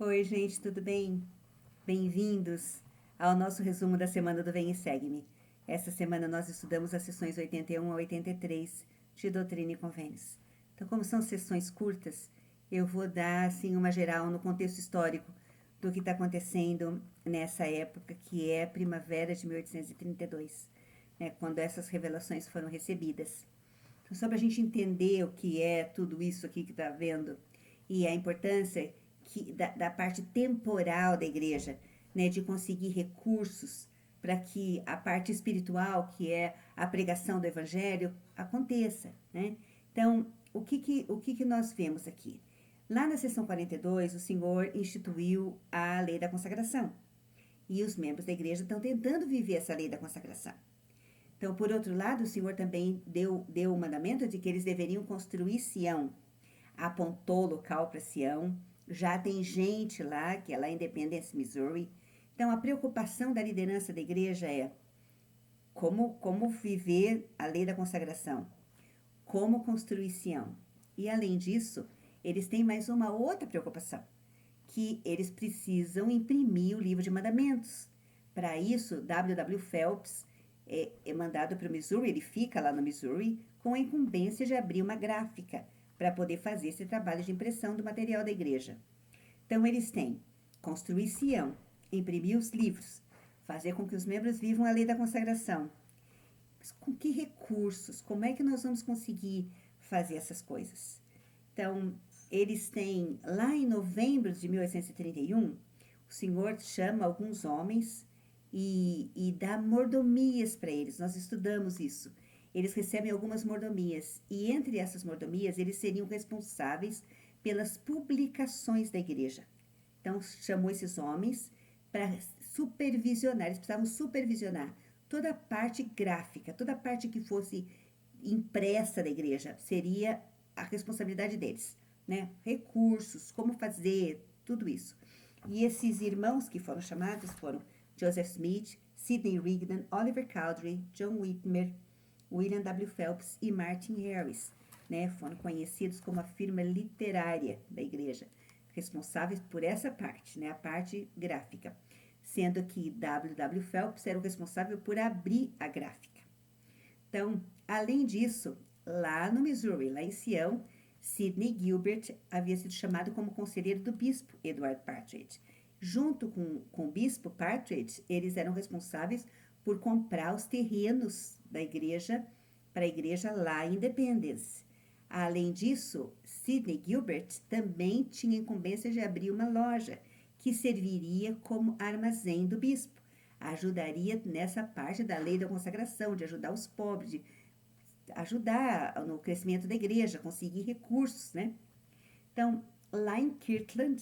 Oi, gente, tudo bem? Bem-vindos ao nosso resumo da semana do Vem e Segue-me. Essa semana nós estudamos as sessões 81 a 83 de Doutrina e Convênios. Então, como são sessões curtas, eu vou dar assim uma geral no contexto histórico do que está acontecendo nessa época, que é a primavera de 1832, né, quando essas revelações foram recebidas. Então, só para a gente entender o que é tudo isso aqui que está vendo e a importância da parte temporal da igreja, né, de conseguir recursos para que a parte espiritual, que é a pregação do evangelho, aconteça, né? Então, o que nós vemos aqui? Lá na seção 42, o Senhor instituiu a lei da consagração. E os membros da igreja estão tentando viver essa lei da consagração. Então, por outro lado, o Senhor também deu o mandamento de que eles deveriam construir Sião. Apontou o local para Sião. Já tem gente lá, que é lá em Independence, Missouri. Então, a preocupação da liderança da igreja é como viver a lei da consagração, como construir Sião. E, além disso, eles têm mais uma outra preocupação, que eles precisam imprimir o livro de mandamentos. Para isso, W. Phelps é mandado para o Missouri, ele fica lá no Missouri com a incumbência de abrir uma gráfica para poder fazer esse trabalho de impressão do material da igreja. Então, eles têm construir Sião, imprimir os livros, fazer com que os membros vivam a lei da consagração. Mas com que recursos? Como é que nós vamos conseguir fazer essas coisas? Então, eles têm, lá em novembro de 1831, o Senhor chama alguns homens e dá mordomias para eles. Nós estudamos isso. Eles recebem algumas mordomias e entre essas mordomias eles seriam responsáveis pelas publicações da igreja. Então chamou esses homens para supervisionar, eles precisavam supervisionar toda a parte gráfica, toda a parte que fosse impressa da igreja, seria a responsabilidade deles, né? Recursos, como fazer, tudo isso. E esses irmãos que foram chamados foram Joseph Smith, Sidney Rigdon, Oliver Cowdery, John Whitmer, William W. Phelps e Martin Harris, né? Foram conhecidos como a firma literária da igreja, responsáveis por essa parte, né? A parte gráfica, sendo que W. Phelps era o responsável por abrir a gráfica. Então, além disso, lá no Missouri, lá em Sião, Sidney Gilbert havia sido chamado como conselheiro do bispo Edward Partridge. Junto com o bispo Partridge, eles eram responsáveis por comprar os terrenos da igreja para a igreja lá em Independence. Além disso, Sidney Gilbert também tinha incumbência de abrir uma loja que serviria como armazém do bispo. Ajudaria nessa parte da lei da consagração, de ajudar os pobres, de ajudar no crescimento da igreja, conseguir recursos, né? Então, lá em Kirtland,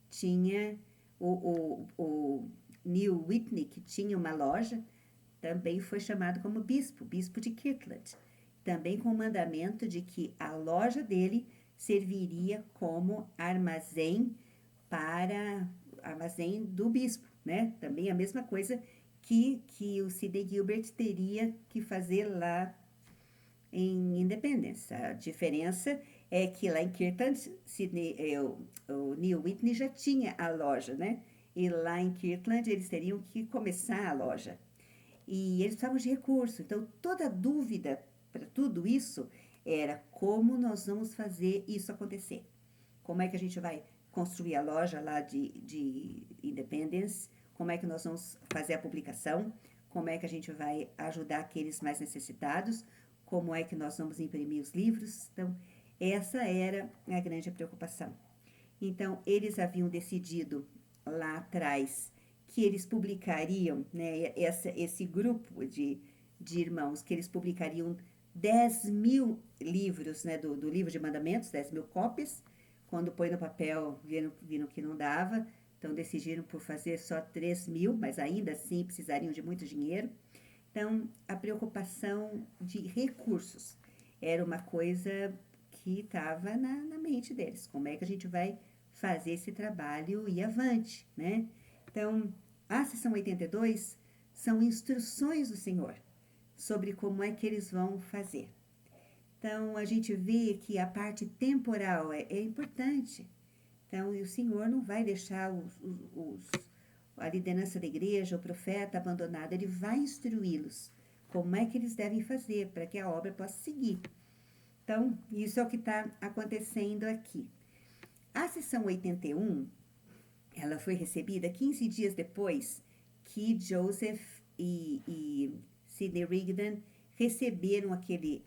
tinha o Neil Whitney, que tinha uma loja, também foi chamado como bispo de Kirtland, também com o mandamento de que a loja dele serviria como armazém do bispo, né? Também a mesma coisa que o Sidney Gilbert teria que fazer lá em Independence. A diferença é que lá em Kirtland, o Neil Whitney já tinha a loja, né? E lá em Kirtland eles teriam que começar a loja. E eles precisavam de recurso. Então, toda dúvida para tudo isso era como nós vamos fazer isso acontecer. Como é que a gente vai construir a loja lá de Independence? Como é que nós vamos fazer a publicação? Como é que a gente vai ajudar aqueles mais necessitados? Como é que nós vamos imprimir os livros? Então, essa era a grande preocupação. Então, eles haviam decidido lá atrás que eles publicariam, né, esse grupo de irmãos, que eles publicariam 10.000 livros, né, do livro de mandamentos, 10.000 cópias. Quando põe no papel, viram que não dava, então decidiram por fazer só 3.000, mas ainda assim precisariam de muito dinheiro. Então, a preocupação de recursos era uma coisa que estava na mente deles. Como é que a gente vai fazer esse trabalho e avante, né? Então, a seção 82 são instruções do Senhor sobre como é que eles vão fazer. Então, a gente vê que a parte temporal é importante. Então, e o Senhor não vai deixar a liderança da igreja, o profeta abandonado, ele vai instruí-los como é que eles devem fazer para que a obra possa seguir. Então, isso é o que está acontecendo aqui. A sessão 81, ela foi recebida 15 dias depois que Joseph e Sidney Rigdon receberam aquele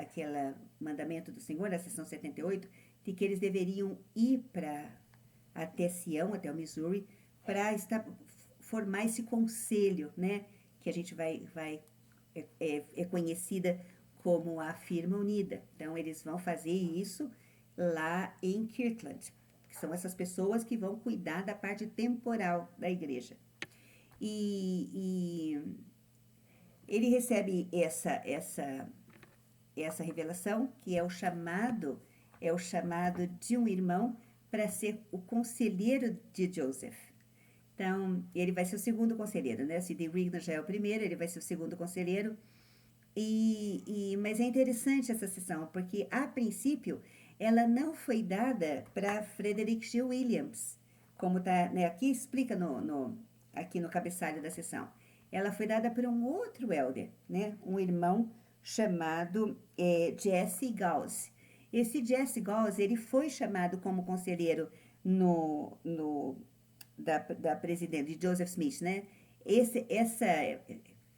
mandamento do Senhor, a sessão 78, de que eles deveriam ir até Sião, até o Missouri, para formar esse conselho, né, que a gente é conhecida como a Firma Unida. Então, eles vão fazer isso lá em Kirtland, que são essas pessoas que vão cuidar da parte temporal da igreja. E ele recebe essa revelação, que é o chamado de um irmão para ser o conselheiro de Joseph. Então, ele vai ser o segundo conselheiro, né? Sidney Rigdon já é o primeiro, ele vai ser o segundo conselheiro. Mas é interessante essa sessão, porque, a princípio, ela não foi dada para Frederick G. Williams, como está, né, aqui explica aqui no cabeçalho da sessão. Ela foi dada para um outro elder, né, um irmão chamado Jesse Gause. Esse Jesse Gause, ele foi chamado como conselheiro da presidente, de Joseph Smith, né?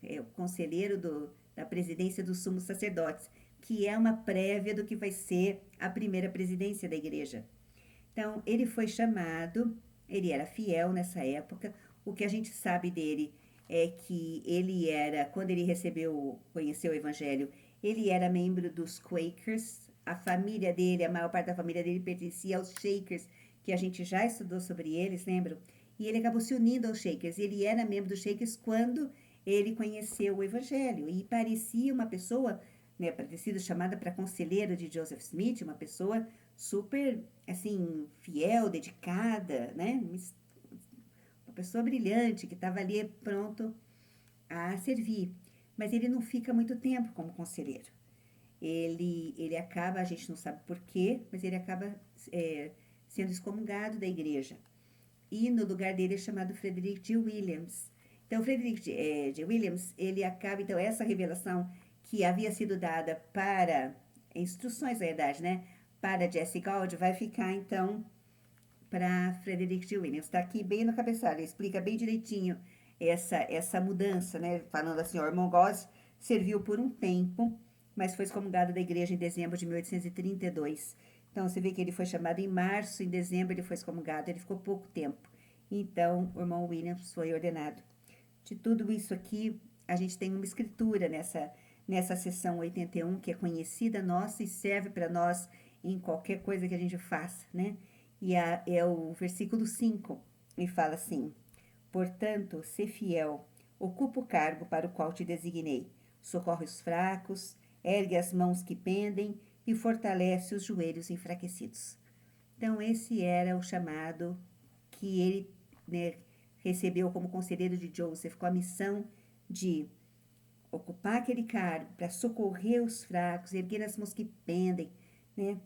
É o conselheiro da presidência dos sumos sacerdotes, que é uma prévia do que vai ser a primeira presidência da igreja. Então, ele foi chamado, ele era fiel nessa época. O que a gente sabe dele é que ele era, quando ele conheceu o evangelho, ele era membro dos Quakers. A família dele, a maior parte da família dele pertencia aos Shakers, que a gente já estudou sobre eles, lembram? E ele acabou se unindo aos Shakers. Ele era membro dos Shakers quando ele conheceu o evangelho. E parecia uma pessoa, né, para ter sido chamada para conselheiro de Joseph Smith, uma pessoa super, assim, fiel, dedicada, né? Uma pessoa brilhante, que estava ali pronto a servir. Mas ele não fica muito tempo como conselheiro. Ele acaba, a gente não sabe porquê, mas ele acaba sendo excomungado da igreja. E no lugar dele é chamado Frederick G. Williams. Então, Frederick G. Williams, ele acaba, então, essa revelação que havia sido dada para, instruções, na verdade, né, para Jesse Gause, vai ficar, então, para Frederick G. Williams. Está aqui bem no cabeçalho, explica bem direitinho essa mudança, né, falando assim, o irmão Gause serviu por um tempo, mas foi excomungado da igreja em dezembro de 1832. Então, você vê que ele foi chamado em março, em dezembro ele foi excomungado, ele ficou pouco tempo. Então, o irmão Williams foi ordenado. De tudo isso aqui, a gente tem uma escritura nessa sessão 81, que é conhecida nossa e serve para nós em qualquer coisa que a gente faça, né? E é o versículo 5, e fala assim: portanto, sê fiel, ocupa o cargo para o qual te designei, socorre os fracos, ergue as mãos que pendem e fortalece os joelhos enfraquecidos. Então, esse era o chamado que ele, né, recebeu como conselheiro de Joseph, com a missão de ocupar aquele cargo para socorrer os fracos, erguer as mãos que pendem, né,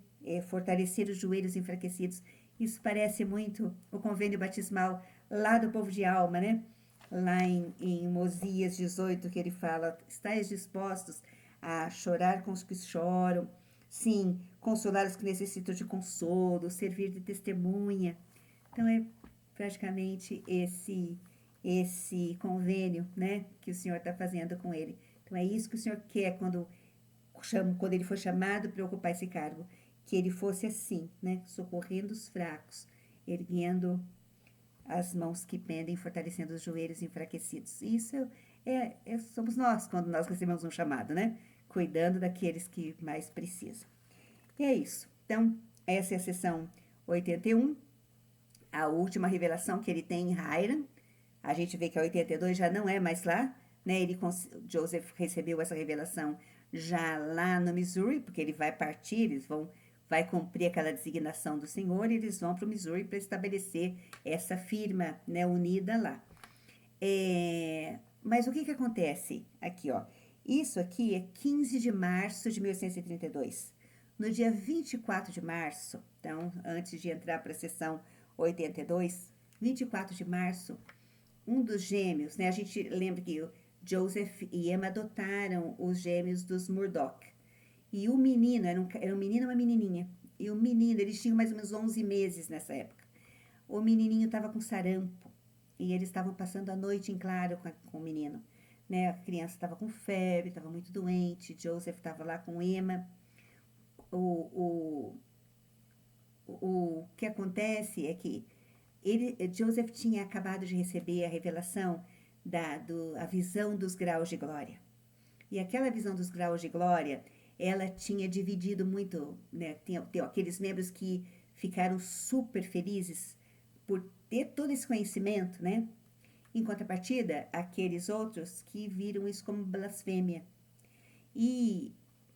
fortalecer os joelhos enfraquecidos. Isso parece muito o convênio batismal lá do povo de Alma, né? Lá em Mosias 18, que ele fala: estáis dispostos a chorar com os que choram, sim, consolar os que necessitam de consolo, servir de testemunha. Então, é praticamente esse convênio, né, que o Senhor está fazendo com ele. Então, é isso que o Senhor quer quando ele foi chamado para ocupar esse cargo, que ele fosse assim, né, socorrendo os fracos, erguendo as mãos que pendem, fortalecendo os joelhos enfraquecidos. Isso somos nós, quando nós recebemos um chamado, né, cuidando daqueles que mais precisam. E é isso. Então, essa é a sessão 81, a última revelação que ele tem em Hiram. A gente vê que a 82 já não é mais lá, né? Joseph recebeu essa revelação já lá no Missouri, porque ele vai partir, vai cumprir aquela designação do Senhor, e eles vão para o Missouri para estabelecer essa firma, né, unida lá. Mas o que acontece aqui, ó? Isso aqui é 15 de março de 1832. No dia 24 de março, então, antes de entrar para a sessão 82, 24 de março, um dos gêmeos, né? A gente lembra que o Joseph e Emma adotaram os gêmeos dos Murdoch. E o menino, era um menino e uma menininha. E o menino, eles tinham mais ou menos 11 meses nessa época. O menininho estava com sarampo. E eles estavam passando a noite em claro com o menino. Né? A criança estava com febre, estava muito doente. Joseph estava lá com Emma. O que acontece é que Joseph tinha acabado de receber a revelação a visão dos graus de glória. E aquela visão dos graus de glória, ela tinha dividido muito, né? Tem aqueles membros que ficaram super felizes por ter todo esse conhecimento, né? Em contrapartida, aqueles outros que viram isso como blasfêmia. E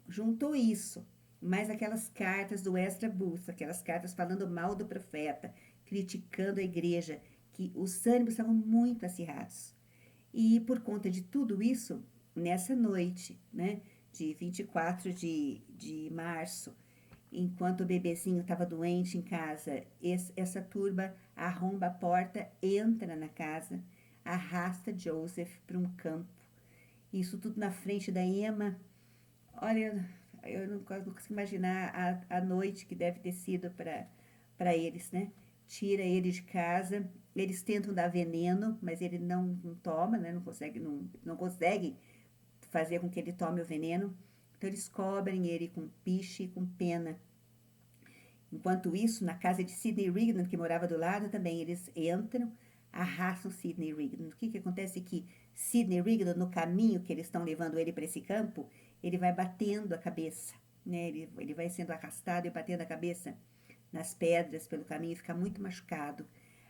juntou isso, mais aquelas cartas do Ezra Booth, aquelas cartas falando mal do profeta, criticando a igreja, que os ânimos estavam muito acirrados. E por conta de tudo isso, nessa noite, né, de 24 de março, enquanto o bebezinho estava doente em casa, essa turba arromba a porta, entra na casa, arrasta Joseph para um campo. Isso tudo na frente da Emma. Olha, eu não consigo imaginar a noite que deve ter sido para eles, né? Tira ele de casa, eles tentam dar veneno, mas ele não toma, né? Não consegue fazer com que ele tome o veneno. Então eles cobrem ele com piche e com pena. Enquanto isso, na casa de Sidney Rigdon, que morava do lado, também eles entram, arrastam Sidney Rigdon. O que acontece é que Sidney Rigdon, no caminho que eles estão levando ele para esse campo, ele vai batendo a cabeça, né? Ele vai sendo arrastado e batendo a cabeça nas pedras pelo caminho e fica muito machucado.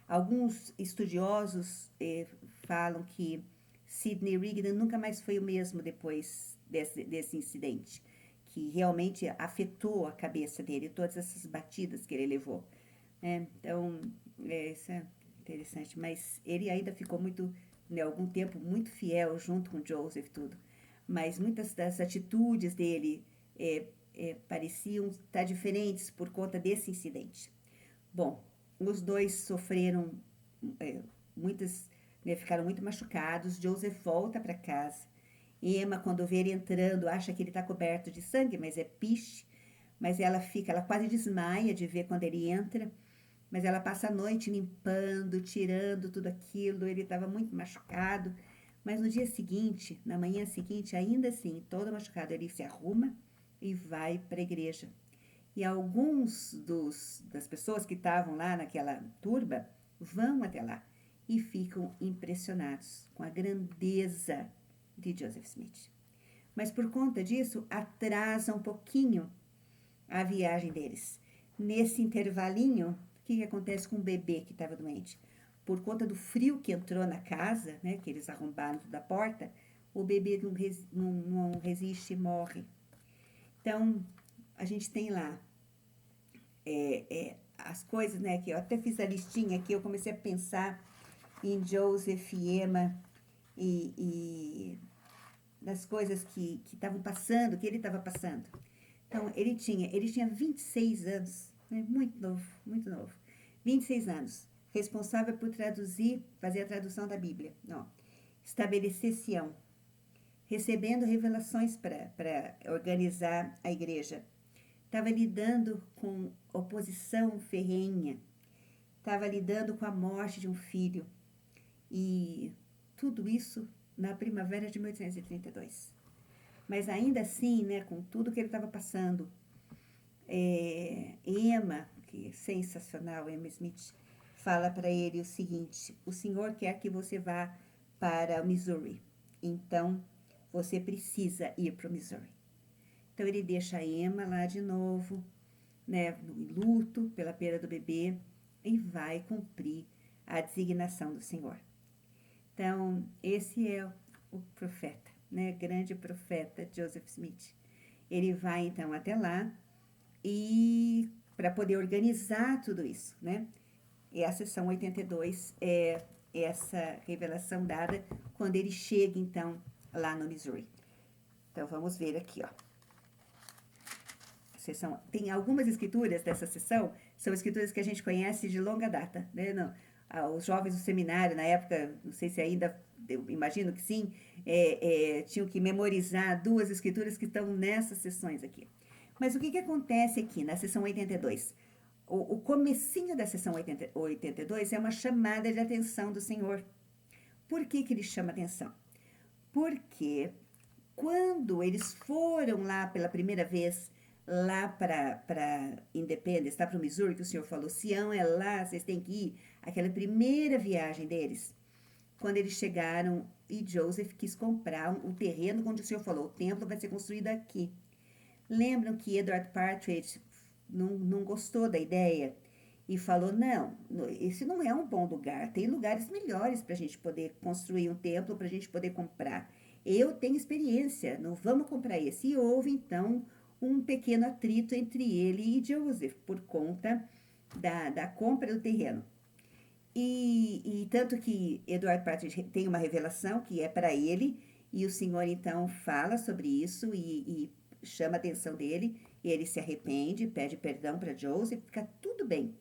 Alguns estudiosos falam que Sidney Rigdon nunca mais foi o mesmo depois desse incidente, que realmente afetou a cabeça dele, todas essas batidas que ele levou. Então, isso é interessante, mas ele ainda ficou muito, né, algum tempo muito fiel junto com Joseph, tudo. Mas muitas das atitudes dele pareciam estar diferentes por conta desse incidente. Bom, os dois sofreram muitas, né, ficaram muito machucados. Joseph volta para casa. Emma, quando vê ele entrando, acha que ele está coberto de sangue, mas é piche. Mas ela quase desmaia de ver quando ele entra. Mas ela passa a noite limpando, tirando tudo aquilo. Ele estava muito machucado. Mas no dia seguinte, na manhã seguinte, ainda assim, todo machucado, ele se arruma e vai para a igreja. E alguns das pessoas que estavam lá naquela turba vão até lá e ficam impressionados com a grandeza de Joseph Smith. Mas por conta disso, atrasa um pouquinho a viagem deles. Nesse intervalinho, o que acontece com o bebê que estava doente? Por conta do frio que entrou na casa, né, que eles arrombaram da porta, o bebê não resiste e morre. Então, a gente tem lá as coisas, né, que eu até fiz a listinha aqui, eu comecei a pensar em Joseph e Emma e das coisas que estavam passando, que ele estava passando. Então, ele tinha 26 anos, né, muito novo, 26 anos, responsável por fazer a tradução da Bíblia, estabelecer Sião, recebendo revelações para organizar a igreja. Estava lidando com oposição ferrenha, estava lidando com a morte de um filho. E tudo isso na primavera de 1832. Mas ainda assim, né, com tudo que ele estava passando, Emma, que é sensacional, Emma Smith, fala para ele o seguinte: o senhor quer que você vá para o Missouri, então você precisa ir para o Missouri. Então ele deixa a Emma lá de novo, né, no luto pela perda do bebê, e vai cumprir a designação do Senhor. Então, esse é o profeta, né, grande profeta Joseph Smith. Ele vai então até lá e para poder organizar tudo isso, né? E a sessão 82 é essa revelação dada quando ele chega então lá no Missouri. Então vamos ver aqui, ó. Tem algumas escrituras dessa sessão são escrituras que a gente conhece de longa data, né? Não, os jovens do seminário, na época, não sei se ainda, eu imagino que sim, tinham que memorizar 2 escrituras que estão nessas sessões aqui. Mas o que acontece aqui na sessão 82? O comecinho da sessão 82 é uma chamada de atenção do Senhor. Por que ele chama atenção? Porque quando eles foram lá pela primeira vez, lá para Independence, para o Missouri, que o Senhor falou, Sião é lá, vocês têm que ir, aquela primeira viagem deles, quando eles chegaram e Joseph quis comprar o terreno onde o Senhor falou, o templo vai ser construído aqui. Lembram que Edward Partridge não gostou da ideia e falou, não, esse não é um bom lugar, tem lugares melhores para a gente poder construir um templo, para a gente poder comprar. Eu tenho experiência, não vamos comprar esse. E houve, então, um pequeno atrito entre ele e Joseph, por conta da compra do terreno. E tanto que Edward Partridge tem uma revelação que é para ele, e o Senhor, então, fala sobre isso e chama a atenção dele, ele se arrepende, pede perdão para Joseph, fica tudo bem.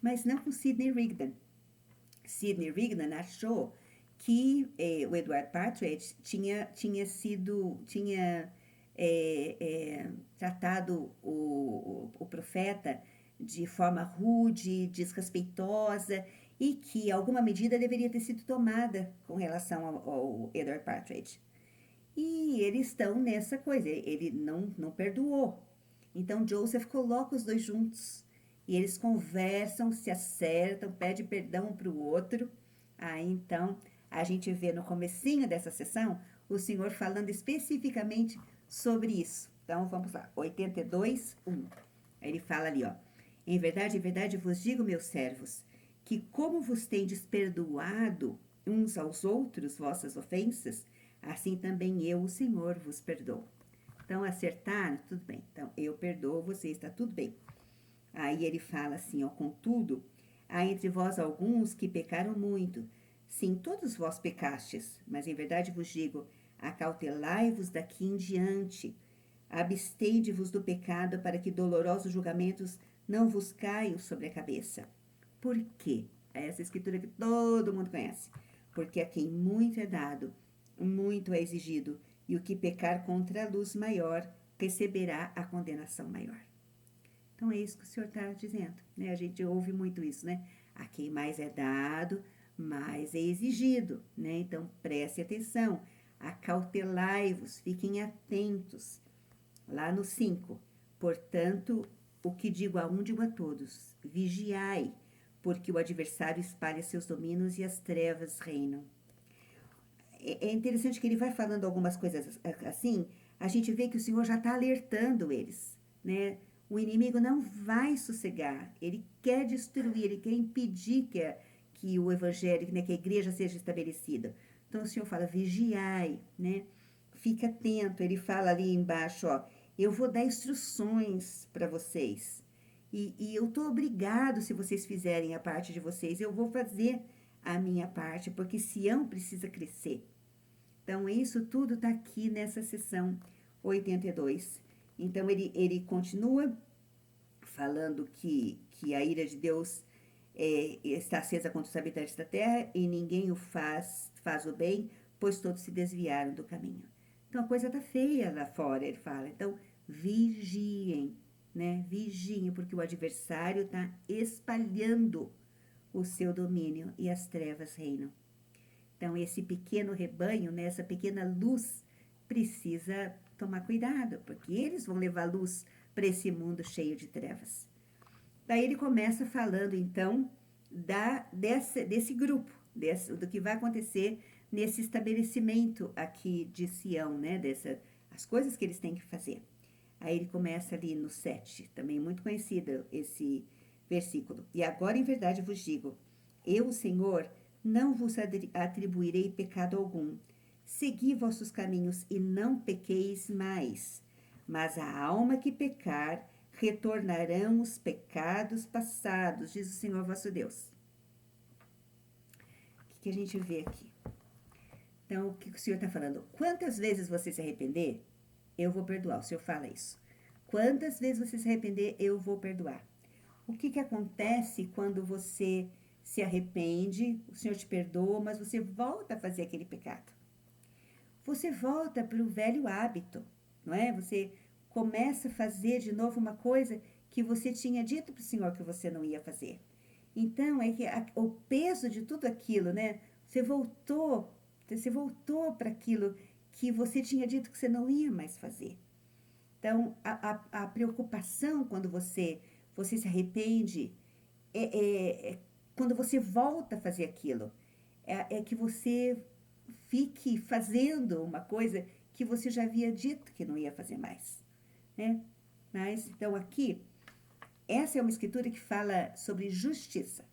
Mas não com Sidney Rigdon. Sidney Rigdon achou que o Edward Partridge tinha tratado o profeta de forma rude, desrespeitosa, e que alguma medida deveria ter sido tomada com relação ao Edward Partridge. E eles estão nessa coisa, ele não perdoou. Então Joseph coloca os dois juntos e eles conversam, se acertam, pedem perdão um para o outro. Aí então a gente vê no comecinho dessa sessão o Senhor falando especificamente sobre isso. Então vamos lá, 82, 1. Aí ele fala ali, ó. Em verdade vos digo, meus servos, que como vos tendes perdoado uns aos outros vossas ofensas, assim também eu, o Senhor, vos perdoo. Então, acertaram? Tudo bem. Então, eu perdoo vocês, está tudo bem. Aí ele fala assim, ó, contudo, há entre vós alguns que pecaram muito. Sim, todos vós pecastes, mas em verdade vos digo, acautelai-vos daqui em diante. Abstende-vos do pecado para que dolorosos julgamentos não vos caiam sobre a cabeça. Por quê? É essa escritura que todo mundo conhece. Porque a quem muito é dado, muito é exigido, e o que pecar contra a luz maior receberá a condenação maior. Então é isso que o Senhor está dizendo, né? A gente ouve muito isso, né? A quem mais é dado, mais é exigido, né? Então preste atenção, acautelai-vos, fiquem atentos. Lá no 5, portanto, o que digo a um, digo a todos, vigiai, porque o adversário espalha seus domínios e as trevas reinam. É interessante que ele vai falando algumas coisas assim, a gente vê que o Senhor já está alertando eles, né? O inimigo não vai sossegar, ele quer destruir, ele quer impedir que o evangelho, né, que a igreja seja estabelecida. Então o Senhor fala, vigiai, né? Fica atento, ele fala ali embaixo, ó, eu vou dar instruções para vocês. E eu estou obrigado se vocês fizerem a parte de vocês, eu vou fazer a minha parte, porque Sião precisa crescer. Então, isso tudo está aqui nessa sessão 82. Então, ele continua falando que a ira de Deus está acesa contra os habitantes da terra e ninguém o faz o bem, pois todos se desviaram do caminho. Então, a coisa está feia lá fora, ele fala. Então, vigiem, né? Vigiem, porque o adversário está espalhando o seu domínio e as trevas reinam. Então, esse pequeno rebanho, né, essa pequena luz, precisa tomar cuidado, porque eles vão levar luz para esse mundo cheio de trevas. Daí ele começa falando, então, desse grupo, do que vai acontecer nesse estabelecimento aqui de Sião, né, as coisas que eles têm que fazer. Aí ele começa ali no 7, também muito conhecido esse versículo. E agora, em verdade, vos digo, eu, o Senhor, não vos atribuirei pecado algum. Segui vossos caminhos e não pequeis mais. Mas a alma que pecar, retornarão os pecados passados, diz o Senhor vosso Deus. O que a gente vê aqui? Então, o que o Senhor está falando? Quantas vezes você se arrepender, eu vou perdoar. O Senhor fala isso. Quantas vezes você se arrepender, eu vou perdoar. O que acontece quando você se arrepende, o Senhor te perdoa, mas você volta a fazer aquele pecado? Você volta para o velho hábito, não é? Você começa a fazer de novo uma coisa que você tinha dito para o Senhor que você não ia fazer. Então, é que o peso de tudo aquilo, né? Você voltou para aquilo que você tinha dito que você não ia mais fazer. Então, a preocupação quando você se arrepende é quando você volta a fazer aquilo. É que você fique fazendo uma coisa que você já havia dito que não ia fazer mais, né? Mas, então, aqui, essa é uma escritura que fala sobre justiça,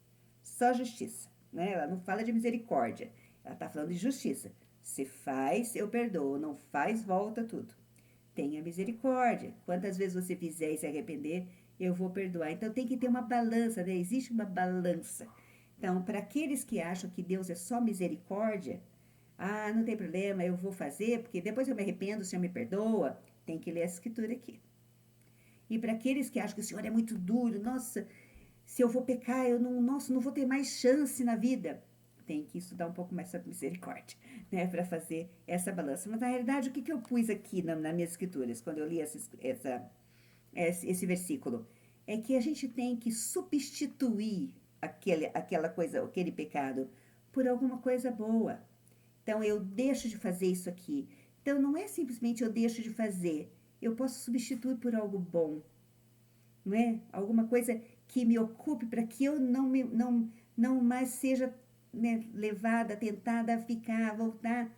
só justiça, né? Ela não fala de misericórdia, ela está falando de justiça. Se faz, eu perdoo, não faz, volta tudo. Tenha misericórdia. Quantas vezes você fizer e se arrepender, eu vou perdoar. Então, tem que ter uma balança, né? Existe uma balança. Então, para aqueles que acham que Deus é só misericórdia, não tem problema, eu vou fazer, porque depois eu me arrependo, o Senhor me perdoa. Tem que ler essa escritura aqui. E para aqueles que acham que o Senhor é muito duro, nossa, se eu vou pecar, eu não vou ter mais chance na vida. Tem que estudar um pouco mais sobre misericórdia, né, para fazer essa balança. Mas na realidade, o que eu pus aqui nas minhas escrituras, quando eu li esse versículo? É que a gente tem que substituir aquela coisa, aquele pecado, por alguma coisa boa. Então, eu deixo de fazer isso aqui. Então, não é simplesmente eu deixo de fazer. Eu posso substituir por algo bom, não é? Alguma coisa que me ocupe para que eu não mais seja, né, levada, tentada a ficar, a voltar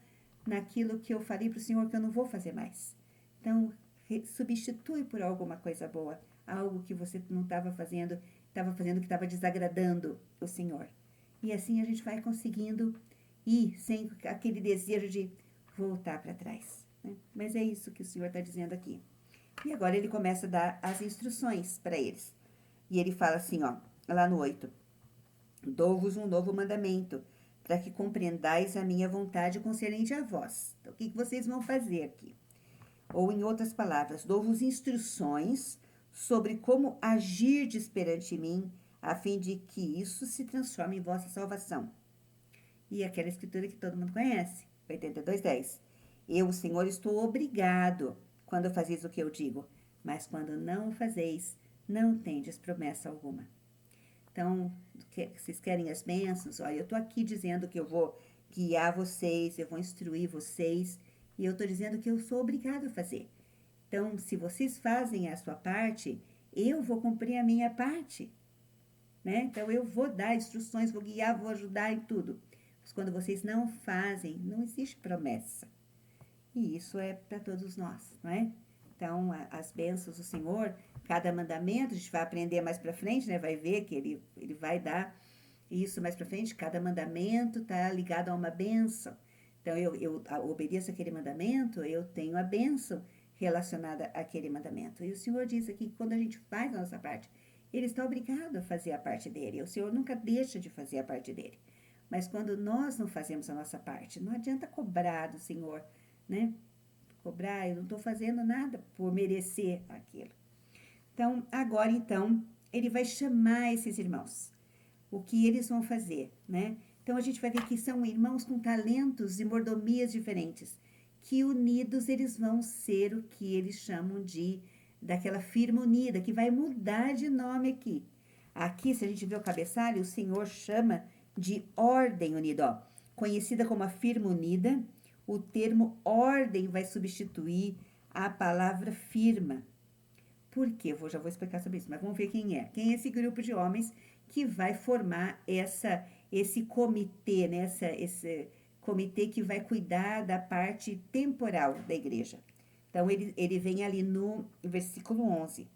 naquilo que eu falei para o Senhor que eu não vou fazer mais. Então, substitui por alguma coisa boa, algo que você não estava fazendo que estava desagradando o Senhor. E assim a gente vai conseguindo ir sem aquele desejo de voltar para trás, né? Mas é isso que o Senhor está dizendo aqui. E agora ele começa a dar as instruções para eles. E ele fala assim, ó, lá no 8. Dou-vos um novo mandamento, para que compreendais a minha vontade concernente a vós. Então, o que vocês vão fazer aqui? Ou, em outras palavras, dou-vos instruções sobre como agirdes perante mim, a fim de que isso se transforme em vossa salvação. E aquela escritura que todo mundo conhece, 82:10. Eu, o Senhor, estou obrigado quando fazeis o que eu digo, mas quando não o fazeis, não tendes promessa alguma. Então, vocês querem as bênçãos? Olha, eu estou aqui dizendo que eu vou guiar vocês, eu vou instruir vocês, e eu estou dizendo que eu sou obrigado a fazer. Então, se vocês fazem a sua parte, eu vou cumprir a minha parte, né? Então, eu vou dar instruções, vou guiar, vou ajudar em tudo. Mas quando vocês não fazem, não existe promessa. E isso é para todos nós, não é? Então, as bênçãos do Senhor, cada mandamento, a gente vai aprender mais para frente, né? Vai ver que ele vai dar isso mais para frente. Cada mandamento está ligado a uma bênção. Então, eu obedeço aquele mandamento, eu tenho a bênção relacionada àquele mandamento. E o Senhor diz aqui que quando a gente faz a nossa parte, Ele está obrigado a fazer a parte dele. O Senhor nunca deixa de fazer a parte dele. Mas quando nós não fazemos a nossa parte, não adianta cobrar do Senhor, né? Cobrar, eu não estou fazendo nada por merecer aquilo. Então, agora, ele vai chamar esses irmãos. O que eles vão fazer, né? Então, a gente vai ver que são irmãos com talentos e mordomias diferentes, que unidos eles vão ser o que eles chamam daquela firma unida, que vai mudar de nome aqui. Aqui, se a gente vê o cabeçalho, o Senhor chama de ordem unida, ó. Conhecida como a firma unida, o termo ordem vai substituir a palavra firma. Por quê? Eu já vou explicar sobre isso, mas vamos ver quem é. Quem é esse grupo de homens que vai formar esse comitê, né? Esse comitê que vai cuidar da parte temporal da igreja. Então, ele vem ali no versículo 11.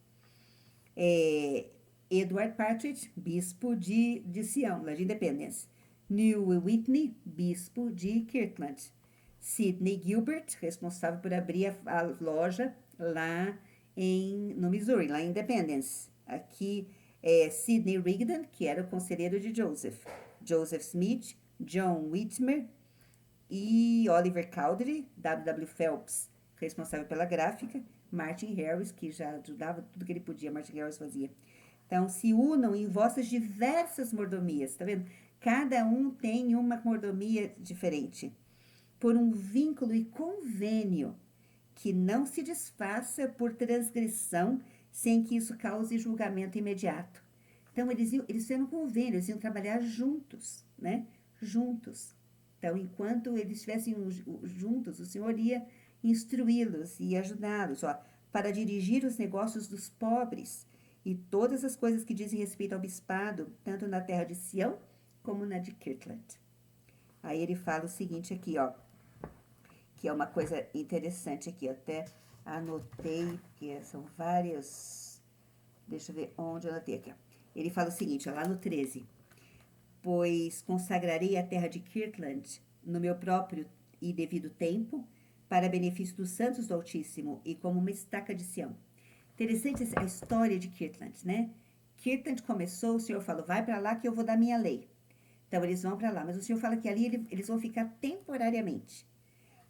Edward Partridge, bispo de Sião, lá de Independence. Neil Whitney, bispo de Kirtland. Sidney Gilbert, responsável por abrir a loja lá no Missouri, lá em Independence. Aqui é Sidney Rigdon, que era o conselheiro de Joseph. Joseph Smith, John Whitmer e Oliver Cowdery, W.W. Phelps, responsável pela gráfica. Martin Harris, que já ajudava tudo que ele podia, Martin Harris fazia. Então, se unam em vossas diversas mordomias, tá vendo? Cada um tem uma mordomia diferente, por um vínculo e convênio que não se desfaça por transgressão, sem que isso cause julgamento imediato. Então, eles fizeram um convênio, eles iam trabalhar juntos, né? Juntos. Então, enquanto eles estivessem juntos, o Senhor ia instruí-los e ajudá-los, ó, para dirigir os negócios dos pobres e todas as coisas que dizem respeito ao bispado, tanto na terra de Sião como na de Kirtland. Aí ele fala o seguinte aqui, ó, que é uma coisa interessante aqui, eu até anotei, porque são várias, deixa eu ver onde eu anotei aqui, ó. Ele fala o seguinte, ó, lá no 13, pois consagrarei a terra de Kirtland no meu próprio e devido tempo, para benefício dos santos do Altíssimo e como uma estaca de Sião. Interessante a história de Kirtland, né? Kirtland começou, o Senhor falou, vai para lá que eu vou dar minha lei. Então, eles vão para lá, mas o Senhor fala que ali eles vão ficar temporariamente.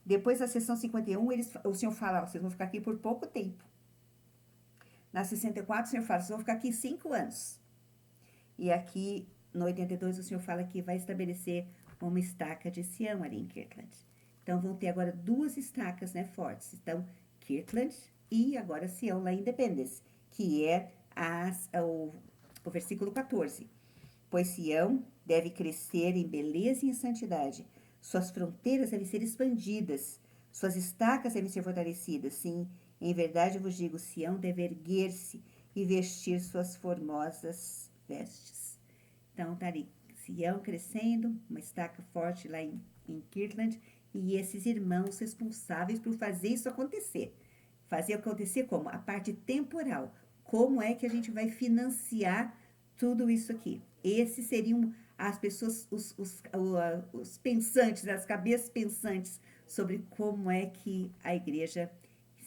Depois da sessão 51, o Senhor fala, vocês vão ficar aqui por pouco tempo. Na 64, o Senhor fala, vocês vão ficar aqui 5 anos. E aqui, no 82, o Senhor fala que vai estabelecer uma estaca de Sião ali em Kirtland. Então, vão ter agora 2 estacas, né, fortes. Então, Kirtland e agora Sião, lá em Independence, que é o versículo 14. Pois Sião deve crescer em beleza e em santidade. Suas fronteiras devem ser expandidas. Suas estacas devem ser fortalecidas. Sim, em verdade vos digo, Sião deve erguer-se e vestir suas formosas vestes. Então, tá ali, Sião crescendo, uma estaca forte lá em Kirtland, e esses irmãos responsáveis por fazer isso acontecer. Fazer acontecer como? A parte temporal. Como é que a gente vai financiar tudo isso aqui? Esses seriam as pessoas, os pensantes, as cabeças pensantes sobre como é que a igreja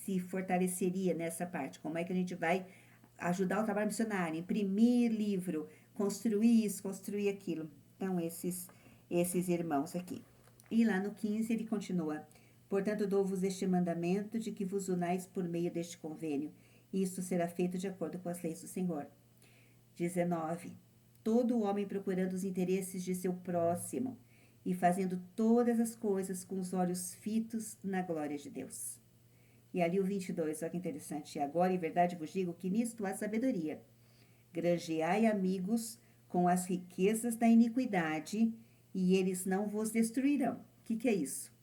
se fortaleceria nessa parte. Como é que a gente vai ajudar o trabalho missionário, imprimir livro, construir isso, construir aquilo. Então, esses irmãos aqui. E lá no 15 ele continua, portanto dou-vos este mandamento de que vos unais por meio deste convênio. Isso será feito de acordo com as leis do Senhor. 19. Todo homem procurando os interesses de seu próximo e fazendo todas as coisas com os olhos fitos na glória de Deus. E ali o 22, olha que interessante. E agora, em verdade, vos digo que nisto há sabedoria. Granjeai amigos com as riquezas da iniquidade, e eles não vos destruirão. O que é isso?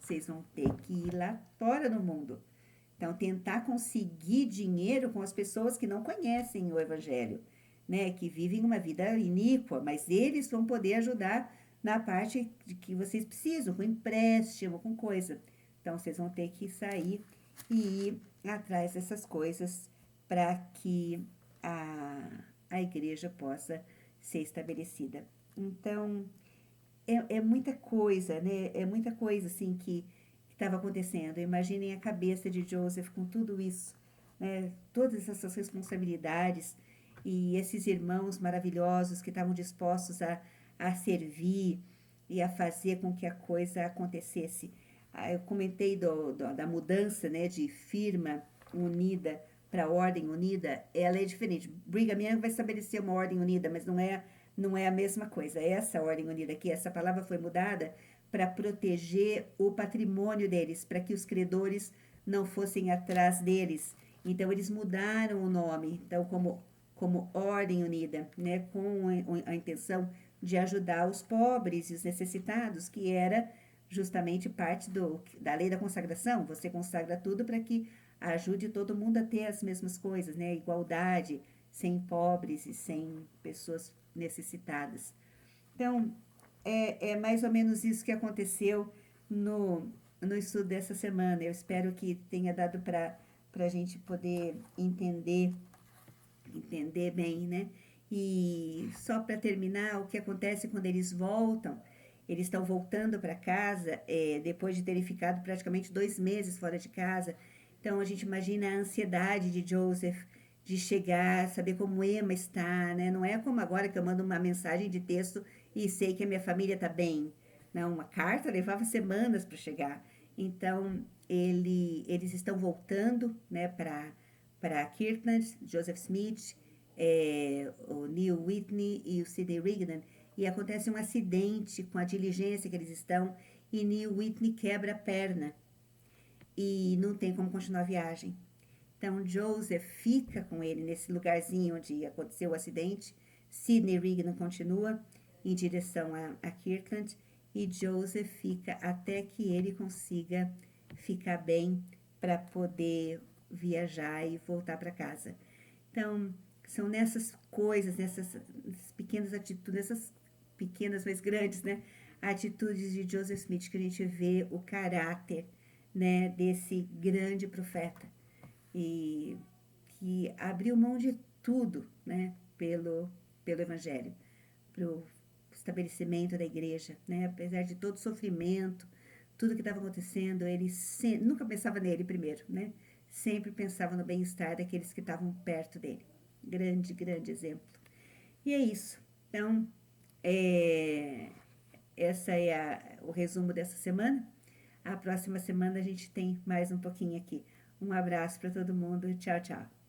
Vocês vão ter que ir lá fora no mundo. Então, tentar conseguir dinheiro com as pessoas que não conhecem o Evangelho, né? Que vivem uma vida iníqua, mas eles vão poder ajudar na parte de que vocês precisam, com empréstimo, com coisa. Então, vocês vão ter que sair e ir atrás dessas coisas para que a igreja possa ser estabelecida. Então, é muita coisa, né? É muita coisa, assim, que estava acontecendo. Imaginem a cabeça de Joseph com tudo isso, né? Todas essas responsabilidades e esses irmãos maravilhosos que estavam dispostos a servir e a fazer com que a coisa acontecesse. Eu comentei da mudança, né, de firma unida para ordem unida. Ela é diferente. Brigham Young vai estabelecer uma ordem unida, mas não é a mesma coisa. Essa ordem unida aqui, essa palavra foi mudada para proteger o patrimônio deles, para que os credores não fossem atrás deles. Então, eles mudaram o nome, então, como Ordem Unida, né, com a intenção de ajudar os pobres e os necessitados, que era justamente parte da lei da consagração. Você consagra tudo para que ajude todo mundo a ter as mesmas coisas, né, igualdade, sem pobres e sem pessoas necessitadas. Então, é mais ou menos isso que aconteceu no estudo dessa semana. Eu espero que tenha dado para a gente poder entender bem, né? E só para terminar, o que acontece quando eles voltam, eles estão voltando para casa depois de terem ficado praticamente 2 meses fora de casa. Então, a gente imagina a ansiedade de Joseph de chegar, saber como Emma está, né? Não é como agora que eu mando uma mensagem de texto e sei que a minha família está bem. Não, uma carta levava semanas para chegar. Então, eles estão voltando, né, para Kirtland, Joseph Smith, o Neil Whitney e o Sidney Rigdon, e acontece um acidente com a diligência que eles estão, e Neil Whitney quebra a perna e não tem como continuar a viagem. Então Joseph fica com ele nesse lugarzinho onde aconteceu o acidente. Sidney Rigdon continua em direção a Kirtland e Joseph fica até que ele consiga ficar bem para poder viajar e voltar para casa. Então, são nessas coisas, nessas pequenas atitudes, nessas pequenas, mas grandes, né? Atitudes de Joseph Smith que a gente vê o caráter, né, desse grande profeta e que abriu mão de tudo, né, pelo Evangelho, pelo estabelecimento da igreja, né, apesar de todo o sofrimento, tudo que estava acontecendo, ele nunca pensava nele primeiro, né, sempre pensava no bem-estar daqueles que estavam perto dele. Grande, grande exemplo. E é isso. Então, essa é o resumo dessa semana. A próxima semana a gente tem mais um pouquinho aqui. Um abraço para todo mundo. Tchau, tchau.